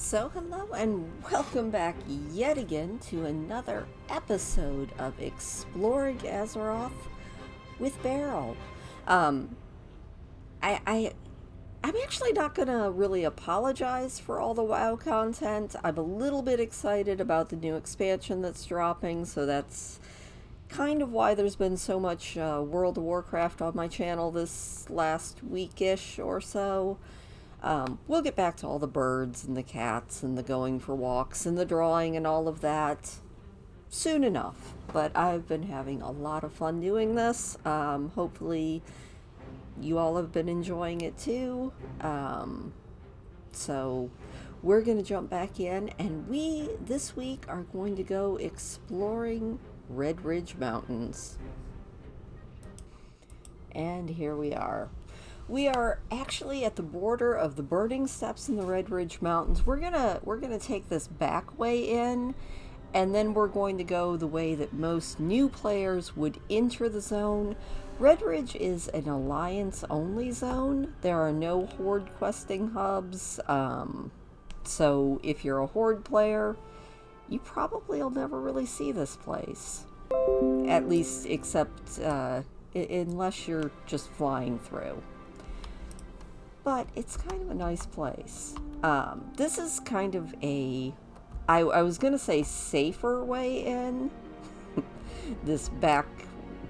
So, hello and welcome back yet again to another episode of Exploring Azeroth with Beryl. Um, I, I, I'm actually not gonna really apologize for all the WoW content. I'm a little bit excited about the new expansion that's dropping, so that's kind of why there's been so much World of Warcraft on my channel this last weekish or so. We'll get back to all the birds and the cats and the going for walks and the drawing and all of that soon enough. But I've been having a lot of fun doing this. Hopefully, you all have been enjoying it too. So, we're going to jump back in, and we this week are going to go exploring Redridge Mountains. And here we are. We are actually at the border of the Burning Steppes in the Redridge Mountains. We're gonna take this back way in, and then we're going to go the way that most new players would enter the zone. Redridge is an alliance-only zone. There are no horde questing hubs, so if you're a horde player, you probably will never really see this place. At least, except unless you're just flying through. But it's kind of a nice place. This is kind of I was going to say safer way in, this back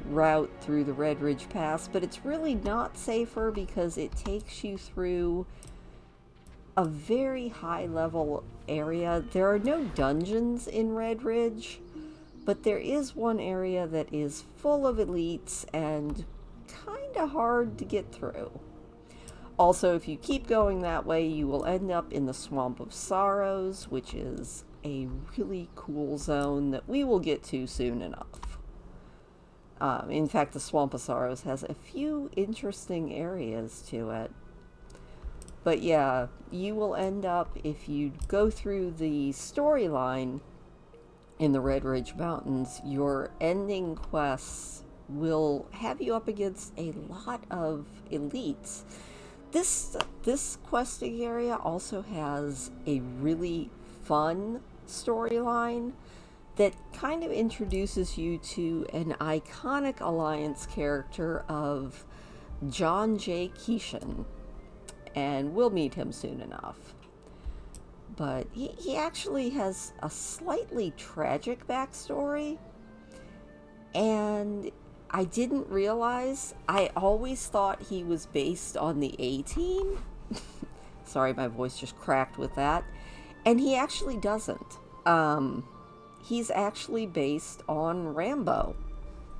route through the Redridge Pass, but it's really not safer because it takes you through a very high level area. There are no dungeons in Redridge, but there is one area that is full of elites and kind of hard to get through. Also, if you keep going that way, you will end up in the Swamp of Sorrows, which is a really cool zone that we will get to soon enough. In fact, the Swamp of Sorrows has a few interesting areas to it. But yeah, you will end up, if you go through the storyline in the Redridge Mountains, your ending quests will have you up against a lot of elites. This questing area also has a really fun storyline that kind of introduces you to an iconic Alliance character of John J. Keeshan, and we'll meet him soon enough. But he actually has a slightly tragic backstory, and I didn't realize. I always thought he was based on the A-Team. Sorry, my voice just cracked with that. And he actually doesn't. He's actually based on Rambo,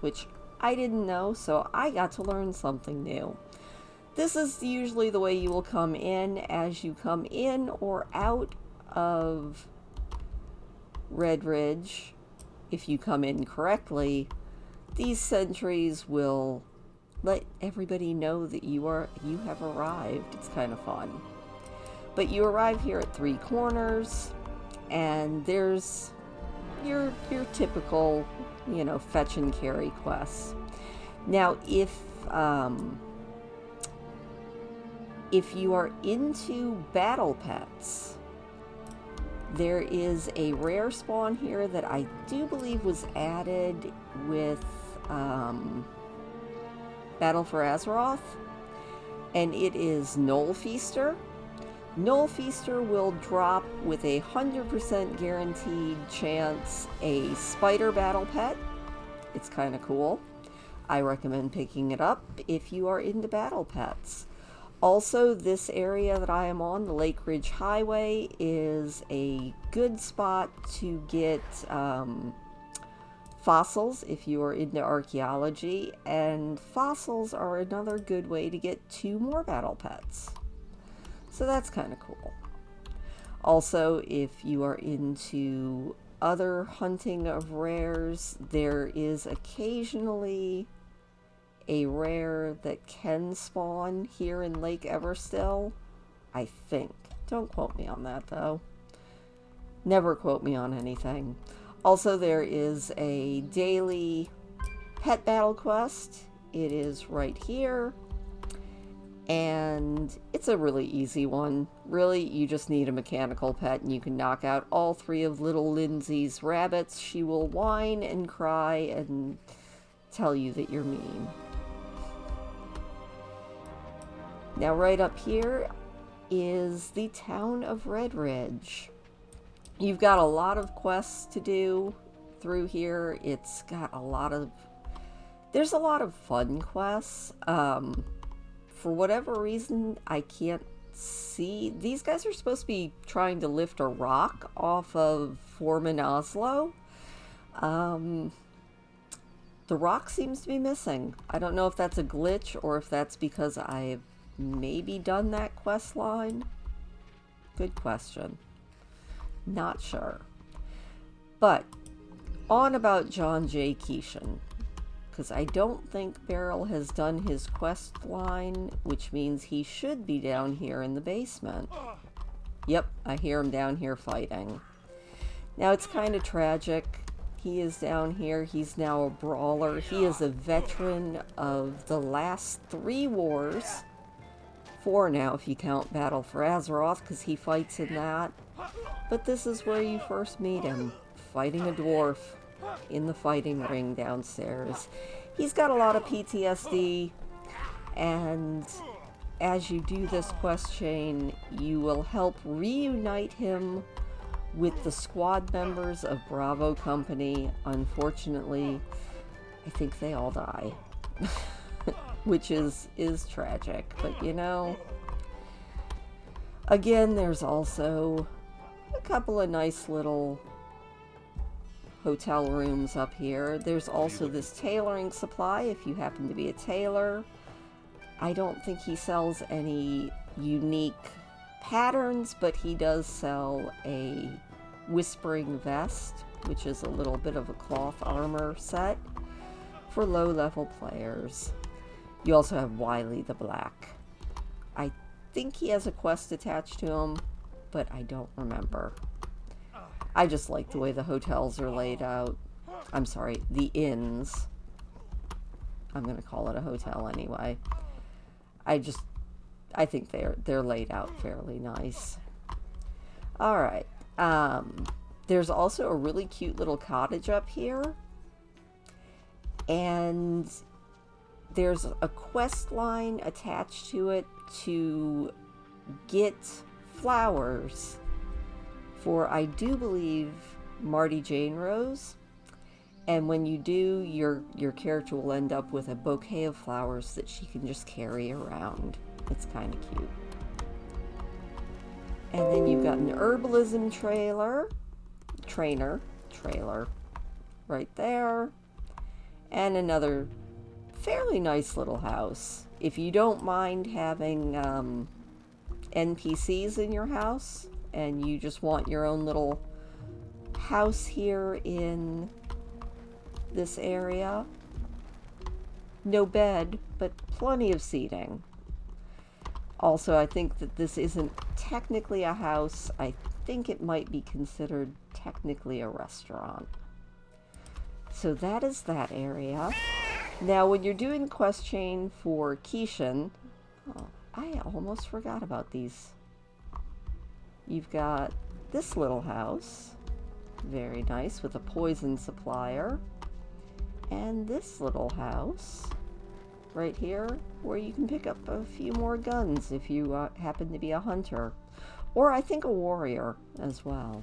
which I didn't know, so I got to learn something new. This is usually the way you will come in. As you come in or out of Redridge, if you come in correctly, these sentries will let everybody know that you have arrived. It's kind of fun. But you arrive here at Three Corners, and there's your typical, fetch and carry quests. Now, if you are into battle pets, there is a rare spawn here that I do believe was added with Battle for Azeroth, and it is Knoll Feaster. Knoll Feaster will drop with a 100% guaranteed chance a spider battle pet. It's kind of cool. I recommend picking it up if you are into battle pets. Also, this area that I am on, the Lake Ridge Highway, is a good spot to get fossils if you are into archaeology, and fossils are another good way to get 2 more battle pets. So that's kind of cool. Also, if you are into other hunting of rares, there is occasionally a rare that can spawn here in Lake Everstill, I think. Don't quote me on that, though. Never quote me on anything. Also, there is a daily pet battle quest. It is right here. And it's a really easy one. Really, you just need a mechanical pet and you can knock out all 3 of little Lindsay's rabbits. She will whine and cry and tell you that you're mean. Now right up here is the town of Redridge. You've got a lot of quests to do through here. It's got there's a lot of fun quests. For whatever reason, I can't see. These guys are supposed to be trying to lift a rock off of Foreman Oslo. The rock seems to be missing. I don't know if that's a glitch or if that's because I've maybe done that quest line. Good question. Not sure. But on about John J. Keeshan, because I don't think Beryl has done his quest line, which means he should be down here in the basement. Yep, I hear him down here fighting. Now it's kind of tragic. He is down here. He's now a brawler. He is a veteran of the last 3 wars. 4 now if you count Battle for Azeroth, because he fights in that. But this is where you first meet him, fighting a dwarf in the fighting ring downstairs. He's got a lot of PTSD, and as you do this quest chain, you will help reunite him with the squad members of Bravo Company. Unfortunately, I think they all die, which is tragic. But you know, again, there's also a couple of nice little hotel rooms up here. There's also this tailoring supply if you happen to be a tailor. I don't think he sells any unique patterns, but he does sell a whispering vest, which is a little bit of a cloth armor set for low-level players. You also have Wiley the Black. I think he has a quest attached to him, but I don't remember. I just like the way the hotels are laid out. I'm sorry, the inns. I'm going to call it a hotel anyway. I think they're laid out fairly nice. All right. There's also a really cute little cottage up here. And there's a quest line attached to it to get flowers for, I do believe, Marty Jane Rose. And when you do, your character will end up with a bouquet of flowers that she can just carry around. It's kind of cute. And then you've got an herbalism trainer right there. And another fairly nice little house. If you don't mind having NPCs in your house, and you just want your own little house here in this area. No bed, but plenty of seating. Also, I think that this isn't technically a house. I think it might be considered technically a restaurant. So that is that area. Now, when you're doing quest chain for Keeshan, I almost forgot about these. You've got this little house, very nice, with a poison supplier. And this little house, right here, where you can pick up a few more guns if you happen to be a hunter. Or I think a warrior as well.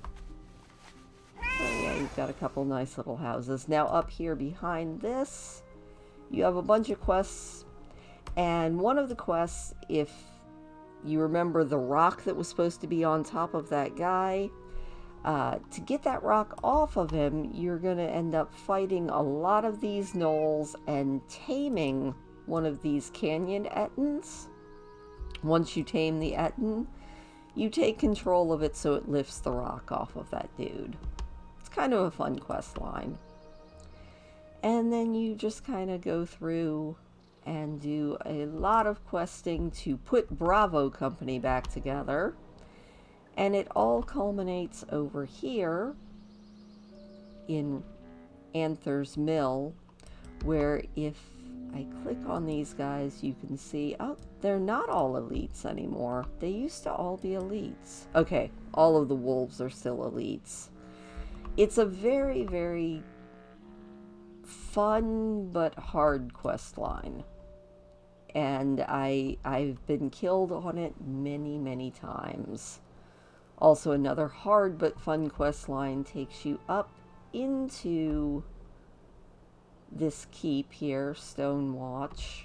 So yeah, you've got a couple nice little houses. Now up here behind this, you have a bunch of quests. And one of the quests, if you remember the rock that was supposed to be on top of that guy, to get that rock off of him, you're going to end up fighting a lot of these gnolls and taming one of these canyon ettins. Once you tame the ettin, you take control of it so it lifts the rock off of that dude. It's kind of a fun quest line. And then you just kind of go through and do a lot of questing to put Bravo Company back together. And it all culminates over here in Anther's Mill, where if I click on these guys, you can see, oh, they're not all elites anymore. They used to all be elites. Okay, all of the wolves are still elites. It's a very, very fun but hard quest line. And I've been killed on it many, many times. Also, another hard but fun quest line takes you up into this keep here, Stonewatch,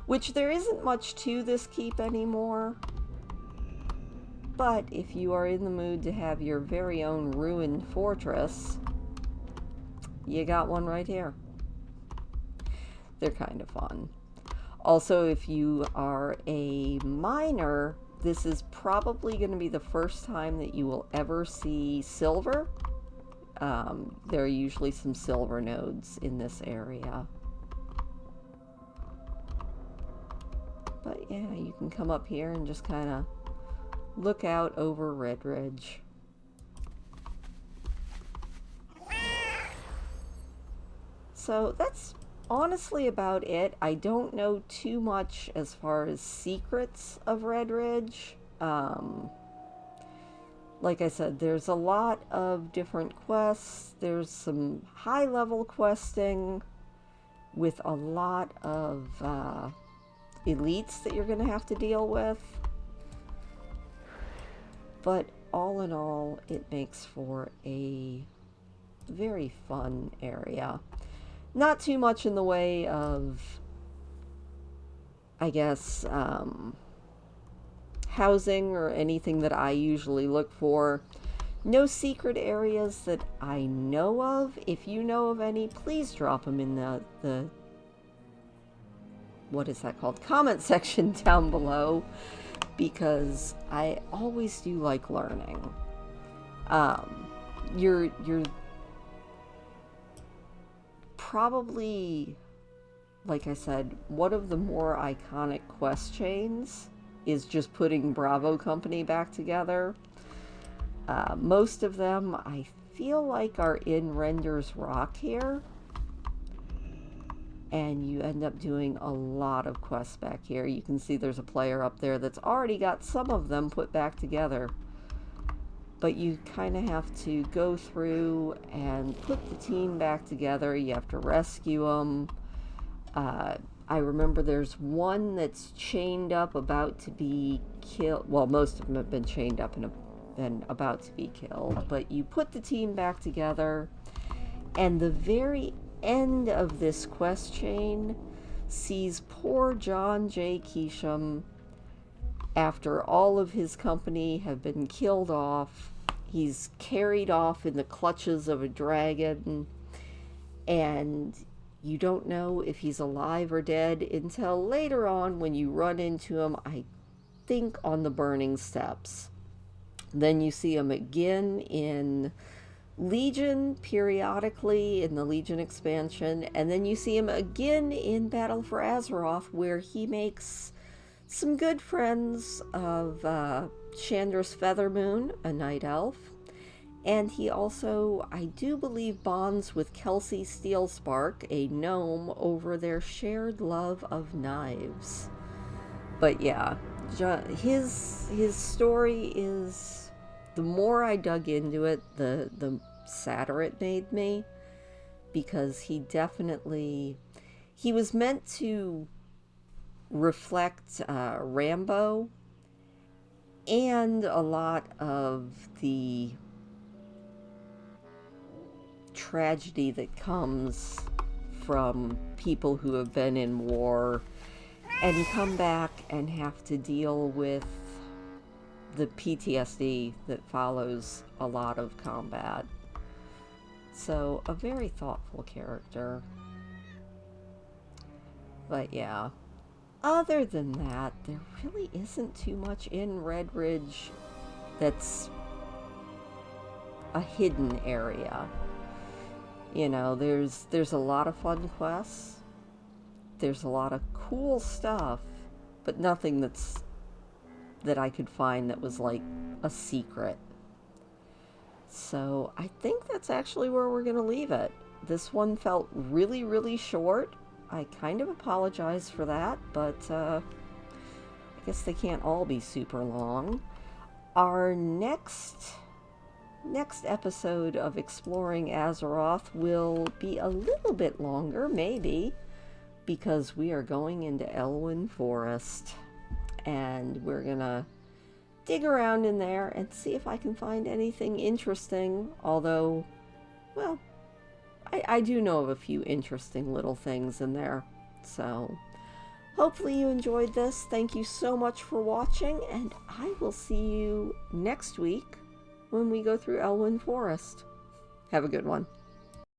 which there isn't much to this keep anymore. But if you are in the mood to have your very own ruined fortress, you got one right here. They're kind of fun. Also, if you are a miner, this is probably going to be the first time that you will ever see silver. There are usually some silver nodes in this area. But yeah, you can come up here and just kind of look out over Redridge. So that's honestly about it. I don't know too much as far as secrets of Redridge. Like I said, there's a lot of different quests. There's some high-level questing with a lot of elites that you're going to have to deal with. But all in all, it makes for a very fun area. Not too much in the way of, I guess, housing or anything that I usually look for. No secret areas that I know of. If you know of any, please drop them in the what is that called? Comment section down below, because I always do like learning. You're probably, like I said, one of the more iconic quest chains is just putting Bravo Company back together. Most of them, I feel like, are in Render's Rock here. And you end up doing a lot of quests back here. You can see there's a player up there that's already got some of them put back together. But you kind of have to go through and put the team back together. You have to rescue them. I remember there's one that's chained up, about to be killed. Well, most of them have been chained up and about to be killed. But you put the team back together, and the very end of this quest chain sees poor John J. Keesham, after all of his company have been killed off. He's carried off in the clutches of a dragon, and you don't know if he's alive or dead until later on when you run into him, I think, on the burning steps. Then you see him again in Legion, periodically in the Legion expansion, and then you see him again in Battle for Azeroth, where he makes some good friends of Chandra's Feathermoon, a night elf, and he also, I do believe, bonds with Kelsey Steelspark, a gnome, over their shared love of knives. But yeah, his story is, the more I dug into it, the sadder it made me, because he was meant to reflect Rambo and a lot of the tragedy that comes from people who have been in war and come back and have to deal with the PTSD that follows a lot of combat. So, a very thoughtful character. But yeah, other than that, there really isn't too much in Redridge that's a hidden area. You know, there's a lot of fun quests. There's a lot of cool stuff, but nothing that I could find that was like a secret. So I think that's actually where we're going to leave it. This one felt really, really short. I kind of apologize for that, but I guess they can't all be super long. Our next episode of Exploring Azeroth will be a little bit longer, maybe, because we are going into Elwyn Forest, and we're gonna dig around in there and see if I can find anything interesting, although, well, I do know of a few interesting little things in there. So, hopefully you enjoyed this. Thank you so much for watching, and I will see you next week when we go through Elwyn Forest. Have a good one.